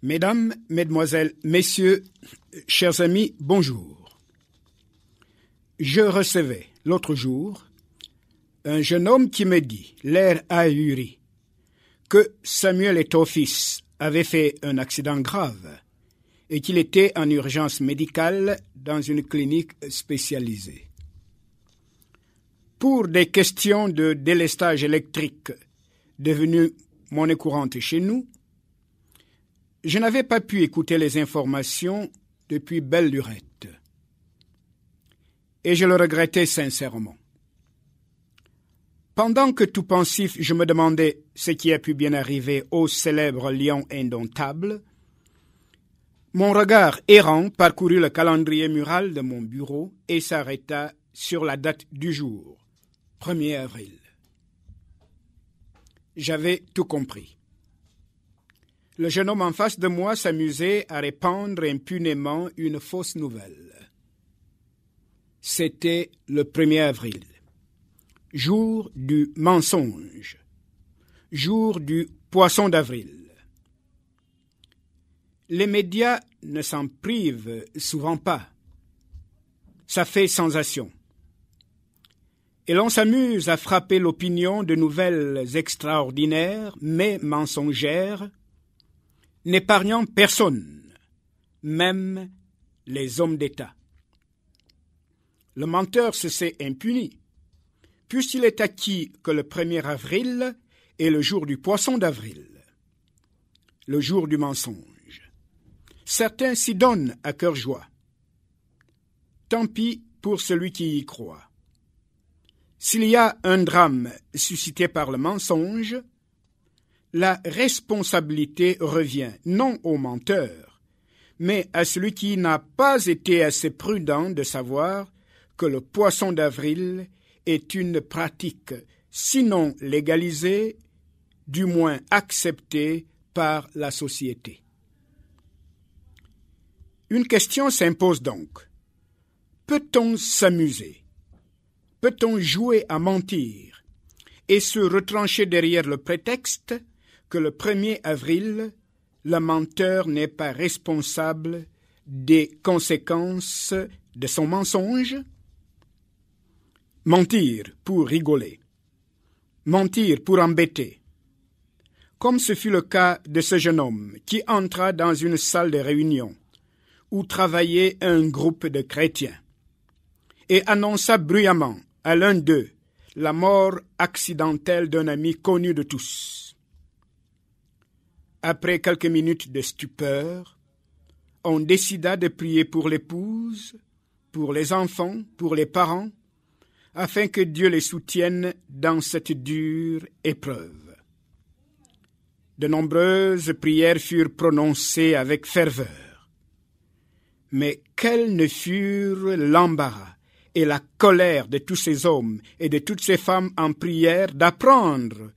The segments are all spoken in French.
Mesdames, Mesdemoiselles, Messieurs, chers amis, bonjour. Je recevais l'autre jour un jeune homme qui me dit, l'air ahuri, que Samuel Eto'o fils avait fait un accident grave et qu'il était en urgence médicale dans une clinique spécialisée. Pour des questions de délestage électrique devenues monnaie courante chez nous, je n'avais pas pu écouter les informations depuis belle lurette. Et je le regrettais sincèrement. Pendant que tout pensif, je me demandais ce qui a pu bien arriver au célèbre lion indomptable, mon regard errant parcourut le calendrier mural de mon bureau et s'arrêta sur la date du jour, 1er avril. J'avais tout compris. Le jeune homme en face de moi s'amusait à répandre impunément une fausse nouvelle. C'était le 1er avril, jour du mensonge, jour du poisson d'avril. Les médias ne s'en privent souvent pas. Ça fait sensation. Et l'on s'amuse à frapper l'opinion de nouvelles extraordinaires, mais mensongères, n'épargnant personne, même les hommes d'État. Le menteur se sait impuni, puisqu'il est acquis que le 1er avril est le jour du poisson d'avril, le jour du mensonge. Certains s'y donnent à cœur joie. Tant pis pour celui qui y croit. S'il y a un drame suscité par le mensonge, la responsabilité revient non au menteur, mais à celui qui n'a pas été assez prudent de savoir que le poisson d'avril est une pratique, sinon légalisée, du moins acceptée par la société. Une question s'impose donc. Peut-on s'amuser? Peut-on jouer à mentir et se retrancher derrière le prétexte que le 1er avril, le menteur n'est pas responsable des conséquences de son mensonge? Mentir pour rigoler. Mentir pour embêter. Comme ce fut le cas de ce jeune homme qui entra dans une salle de réunion où travaillait un groupe de chrétiens et annonça bruyamment à l'un d'eux la mort accidentelle d'un ami connu de tous. Après quelques minutes de stupeur, on décida de prier pour l'épouse, pour les enfants, pour les parents, afin que Dieu les soutienne dans cette dure épreuve. De nombreuses prières furent prononcées avec ferveur. Mais quels ne furent l'embarras et la colère de tous ces hommes et de toutes ces femmes en prière d'apprendre,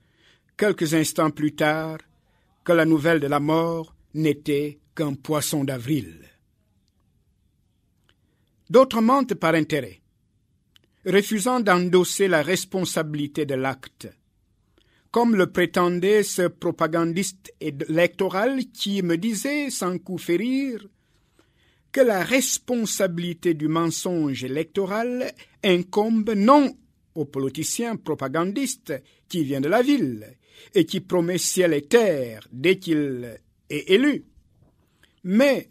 quelques instants plus tard, que la nouvelle de la mort n'était qu'un poisson d'avril. D'autres mentent par intérêt, refusant d'endosser la responsabilité de l'acte, comme le prétendait ce propagandiste électoral qui me disait, sans coup férir, que la responsabilité du mensonge électoral incombe non au politicien propagandiste qui vient de la ville et qui promet ciel et terre dès qu'il est élu, mais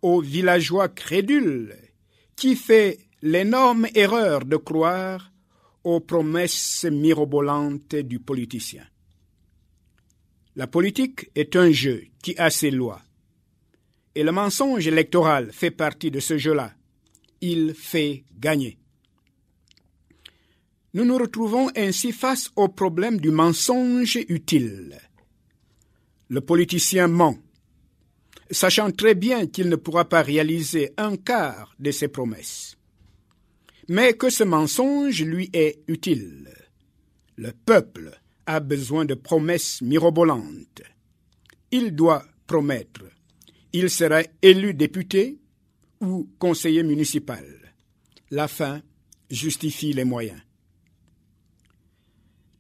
au villageois crédule qui fait l'énorme erreur de croire aux promesses mirobolantes du politicien. La politique est un jeu qui a ses lois. Et le mensonge électoral fait partie de ce jeu-là. Il fait gagner. Nous nous retrouvons ainsi face au problème du mensonge utile. Le politicien ment, sachant très bien qu'il ne pourra pas réaliser un quart de ses promesses. Mais que ce mensonge lui est utile. Le peuple a besoin de promesses mirobolantes. Il doit promettre. Il sera élu député ou conseiller municipal. La fin justifie les moyens.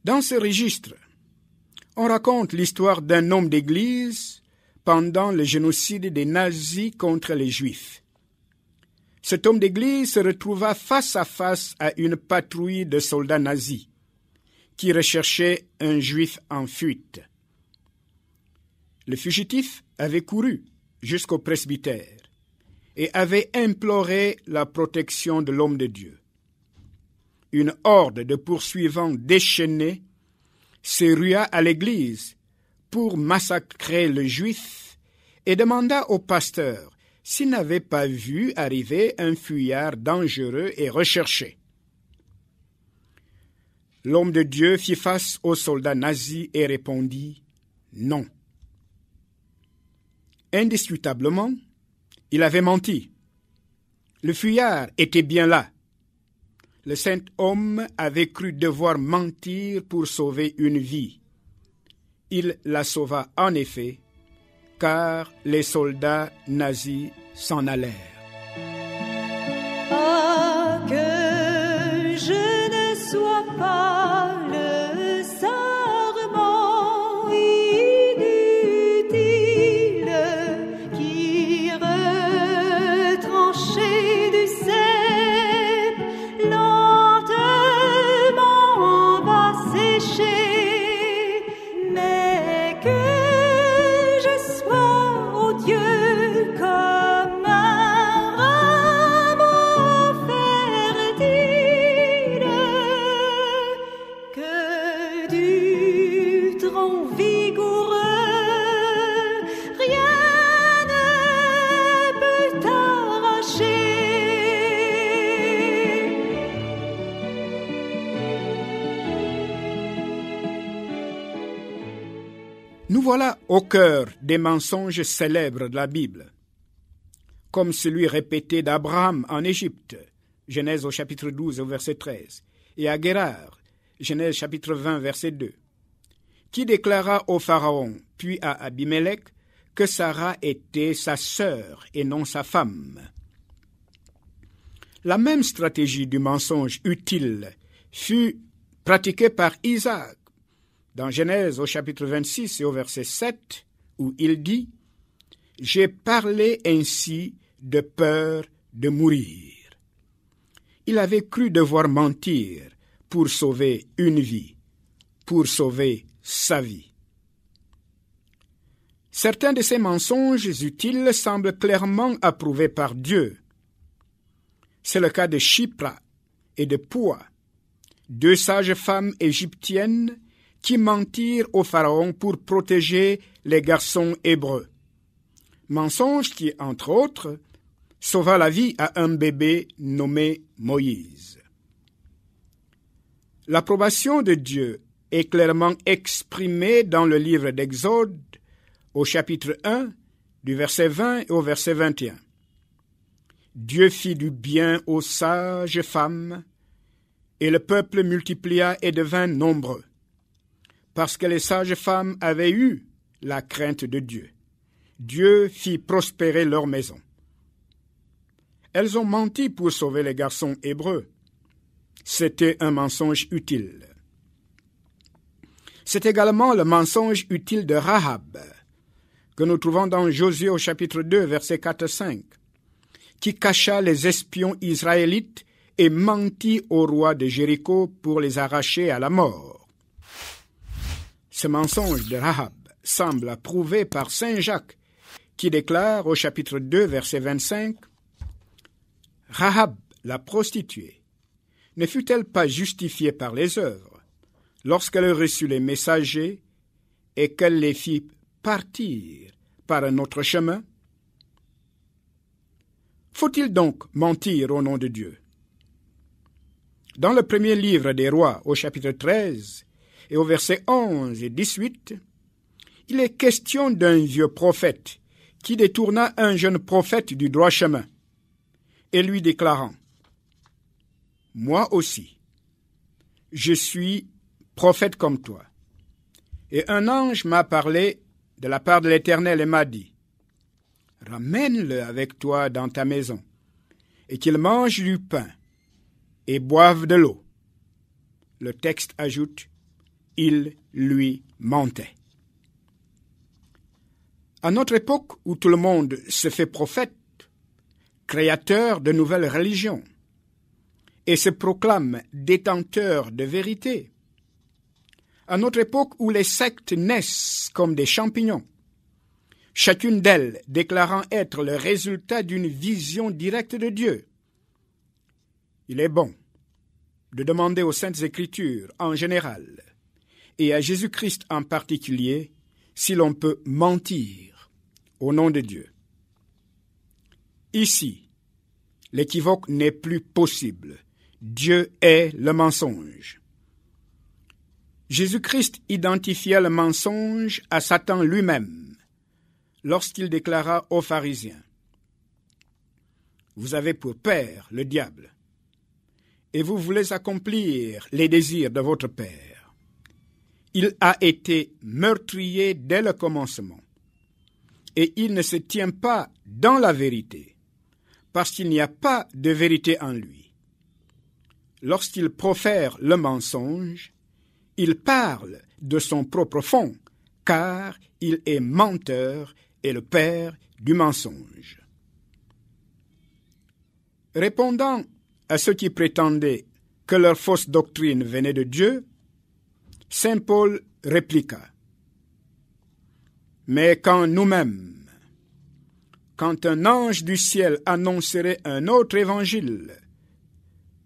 Dans ce registre, on raconte l'histoire d'un homme d'église pendant le génocide des nazis contre les Juifs. Cet homme d'église se retrouva face à face à une patrouille de soldats nazis qui recherchaient un Juif en fuite. Le fugitif avait couru jusqu'au presbytère et avait imploré la protection de l'homme de Dieu. Une horde de poursuivants déchaînés se rua à l'église pour massacrer le Juif et demanda au pasteur s'il n'avait pas vu arriver un fuyard dangereux et recherché. L'homme de Dieu fit face aux soldats nazis et répondit « Non ». Indiscutablement, il avait menti. Le fuyard était bien là. Le saint homme avait cru devoir mentir pour sauver une vie. Il la sauva en effet, car les soldats nazis s'en allèrent. Ah, que je ne sois pas le sarment inutile qui retranché du cep lentement va sécher, mais que je sois, ô Dieu, comme un rameau fertile, que du tronc vigoureux rien ne peut arracher. Nous voilà au cœur des mensonges célèbres de la Bible, comme celui répété d'Abraham en Égypte, Genèse au chapitre 12 au verset 13, et à Guérar, Genèse chapitre 20 verset 2, qui déclara au Pharaon, puis à Abimélec, que Sarah était sa sœur et non sa femme. La même stratégie du mensonge utile fut pratiquée par Isaac, dans Genèse au chapitre 26 et au verset 7, où il dit « J'ai parlé ainsi de peur de mourir ». Il avait cru devoir mentir pour sauver une vie, pour sauver sa vie. Certains de ces mensonges utiles semblent clairement approuvés par Dieu. C'est le cas de Shipra et de Poua, deux sages femmes égyptiennes qui mentirent au Pharaon pour protéger les garçons hébreux. Mensonge qui, entre autres, sauva la vie à un bébé nommé Moïse. L'approbation de Dieu est clairement exprimée dans le livre d'Exode, au chapitre 1, du verset 20 au verset 21. Dieu fit du bien aux sages femmes, et le peuple multiplia et devint nombreux, parce que les sages femmes avaient eu la crainte de Dieu. Dieu fit prospérer leur maison. Elles ont menti pour sauver les garçons hébreux. C'était un mensonge utile. C'est également le mensonge utile de Rahab, que nous trouvons dans Josué au chapitre 2, versets 4 et 5, qui cacha les espions israélites et mentit au roi de Jéricho pour les arracher à la mort. Ce mensonge de Rahab semble approuvé par saint Jacques, qui déclare au chapitre 2, verset 25, « Rahab, la prostituée, ne fut-elle pas justifiée par les œuvres, lorsqu'elle reçut les messagers et qu'elle les fit partir par un autre chemin? » Faut-il donc mentir au nom de Dieu? Dans le premier livre des Rois, au chapitre 13, et au verset 11 et 18, il est question d'un vieux prophète qui détourna un jeune prophète du droit chemin, et lui déclarant « Moi aussi, je suis prophète comme toi. Et un ange m'a parlé de la part de l'Éternel et m'a dit « Ramène-le avec toi dans ta maison, et qu'il mange du pain et boive de l'eau. » Le texte ajoute « Il lui mentait. » À notre époque où tout le monde se fait prophète, créateur de nouvelles religions, et se proclame détenteur de vérité, à notre époque où les sectes naissent comme des champignons, chacune d'elles déclarant être le résultat d'une vision directe de Dieu, il est bon de demander aux Saintes Écritures en général et à Jésus-Christ en particulier si l'on peut mentir au nom de Dieu. Ici, l'équivoque n'est plus possible. Dieu est le mensonge. Jésus-Christ identifia le mensonge à Satan lui-même lorsqu'il déclara aux pharisiens : « Vous avez pour père le diable, et vous voulez accomplir les désirs de votre père. Il a été meurtrier dès le commencement, et il ne se tient pas dans la vérité, parce qu'il n'y a pas de vérité en lui. Lorsqu'il profère le mensonge, il parle de son propre fond, car il est menteur et le père du mensonge. » Répondant à ceux qui prétendaient que leur fausse doctrine venait de Dieu, saint Paul répliqua : « Mais quand nous-mêmes, quand un ange du ciel annoncerait un autre évangile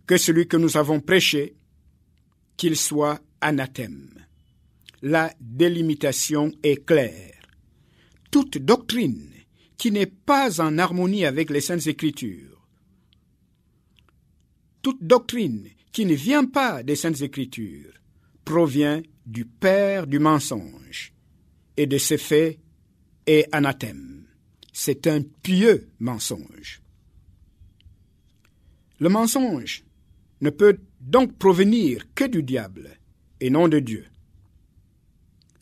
que celui que nous avons prêché, qu'il soit anathème. » La délimitation est claire. Toute doctrine qui n'est pas en harmonie avec les Saintes Écritures, toute doctrine qui ne vient pas des Saintes Écritures provient du père du mensonge et de ce fait est anathème. C'est un pieux mensonge. Le mensonge ne peut donc provenir que du diable et non de Dieu.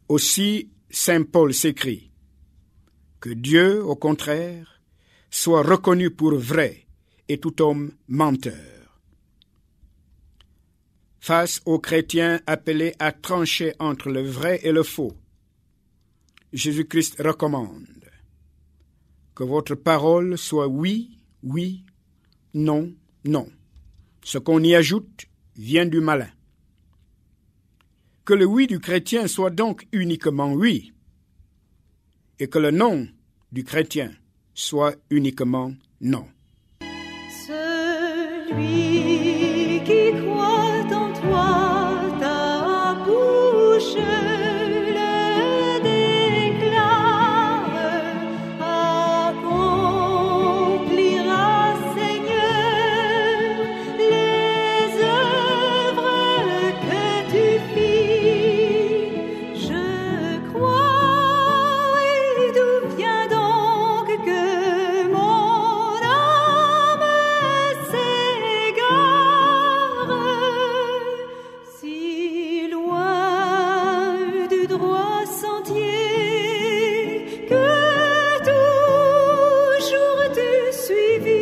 Aussi, saint Paul s'écrie que Dieu, au contraire, soit reconnu pour vrai et tout homme menteur. Face aux chrétiens appelés à trancher entre le vrai et le faux, Jésus-Christ recommande que votre parole soit oui, oui, non, non. Ce qu'on y ajoute vient du malin. Que le oui du chrétien soit donc uniquement oui, et que le non du chrétien soit uniquement non. Celui qui croit en toi, ta bouche le déclare, accomplira, Seigneur, les œuvres que tu fis. Je crois, et d'où vient donc que mon âme s'égare si loin du droit sentier que toujours tu suivis.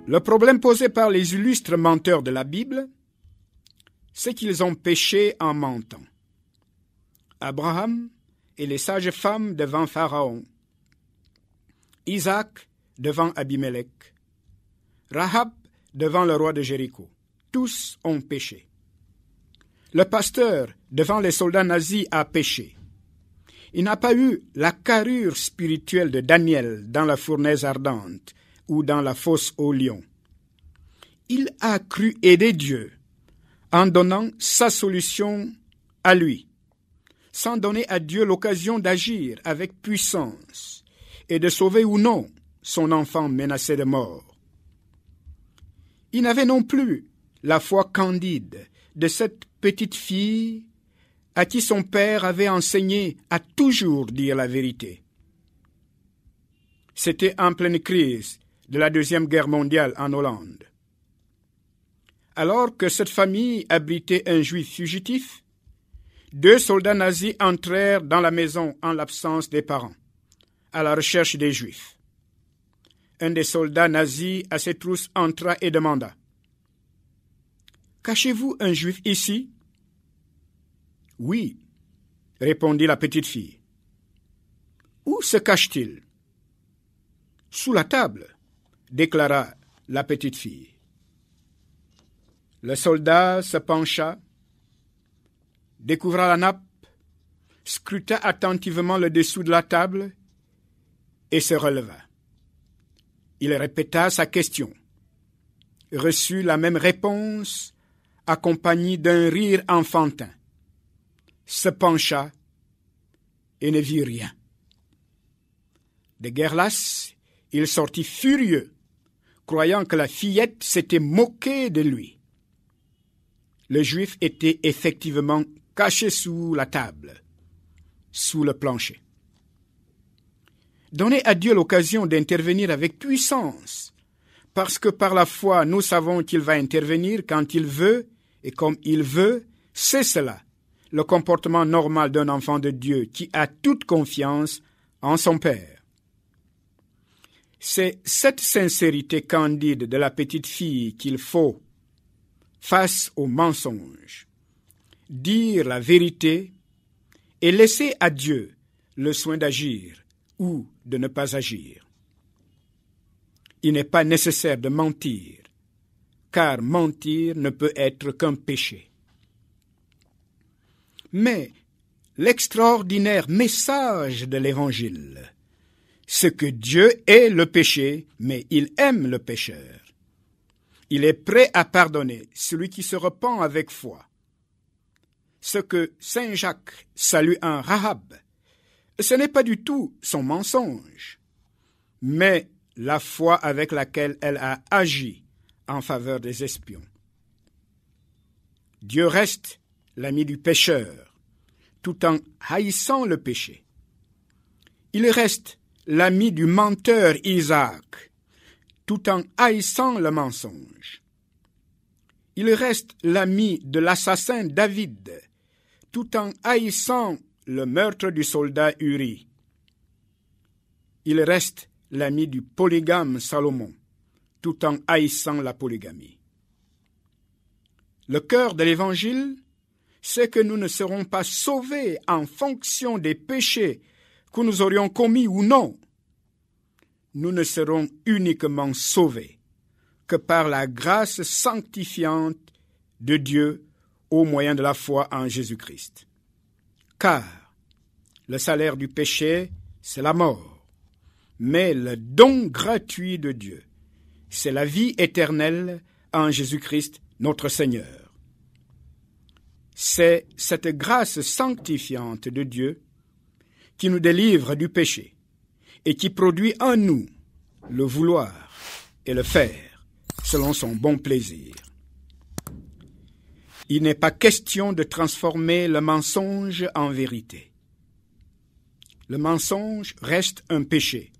Le problème posé par les illustres menteurs de la Bible, c'est qu'ils ont péché en mentant. Abraham et les sages femmes devant Pharaon, Isaac devant Abimelech, Rahab devant le roi de Jéricho. Tous ont péché. Le pasteur devant les soldats nazis a péché. Il n'a pas eu la carrure spirituelle de Daniel dans la fournaise ardente ou dans la fosse aux lions. Il a cru aider Dieu en donnant sa solution à lui, sans donner à Dieu l'occasion d'agir avec puissance et de sauver ou non son enfant menacé de mort. Il n'avait non plus la foi candide de cette petite fille à qui son père avait enseigné à toujours dire la vérité. C'était en pleine crise de la Deuxième Guerre mondiale en Hollande. Alors que cette famille abritait un juif fugitif, 2 soldats nazis entrèrent dans la maison en l'absence des parents, à la recherche des juifs. Un des soldats nazis à ses trousses entra et demanda : Cachez-vous un juif ici? Oui, répondit la petite fille. Où se cache-t-il? Sous la table, déclara la petite fille. Le soldat se pencha, découvra la nappe, scruta attentivement le dessous de la table et se releva. Il répéta sa question, reçut la même réponse, accompagnée d'un rire enfantin, se pencha et ne vit rien. De guerre lasse, il sortit furieux, croyant que la fillette s'était moquée de lui. Le juif était effectivement caché sous la table, sous le plancher. Donnez à Dieu l'occasion d'intervenir avec puissance, parce que par la foi, nous savons qu'il va intervenir quand il veut et comme il veut. C'est cela, le comportement normal d'un enfant de Dieu qui a toute confiance en son Père. C'est cette sincérité candide de la petite fille qu'il faut face au mensonge, dire la vérité et laisser à Dieu le soin d'agir ou de ne pas agir. Il n'est pas nécessaire de mentir, car mentir ne peut être qu'un péché. Mais l'extraordinaire message de l'Évangile, c'est que Dieu est le péché, mais il aime le pécheur. Il est prêt à pardonner celui qui se repent avec foi. Ce que Saint Jacques salue en Rahab, ce n'est pas du tout son mensonge, mais la foi avec laquelle elle a agi en faveur des espions. Dieu reste l'ami du pécheur, tout en haïssant le péché. Il reste l'ami du menteur Isaac, tout en haïssant le mensonge. Il reste l'ami de l'assassin David, tout en haïssant le meurtre du soldat Uri. Il reste l'ami du polygame Salomon, tout en haïssant la polygamie. Le cœur de l'Évangile, c'est que nous ne serons pas sauvés en fonction des péchés que nous aurions commis ou non. Nous ne serons uniquement sauvés que par la grâce sanctifiante de Dieu au moyen de la foi en Jésus-Christ. Car le salaire du péché, c'est la mort, mais le don gratuit de Dieu, c'est la vie éternelle en Jésus-Christ, notre Seigneur. C'est cette grâce sanctifiante de Dieu qui nous délivre du péché et qui produit en nous le vouloir et le faire selon son bon plaisir. Il n'est pas question de transformer le mensonge en vérité. Le mensonge reste un péché,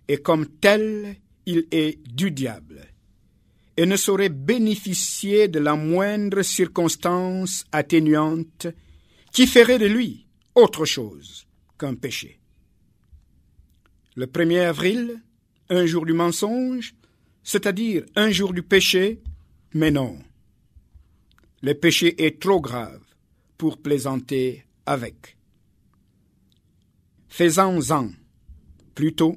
et comme tel, il est du diable, et ne saurait bénéficier de la moindre circonstance atténuante qui ferait de lui autre chose qu'un péché. Le 1er avril, un jour du mensonge, c'est-à-dire un jour du péché, mais non. Le péché est trop grave pour plaisanter avec. Faisons-en plutôt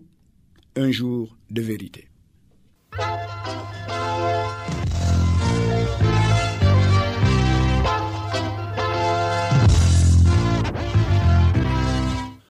un jour de vérité.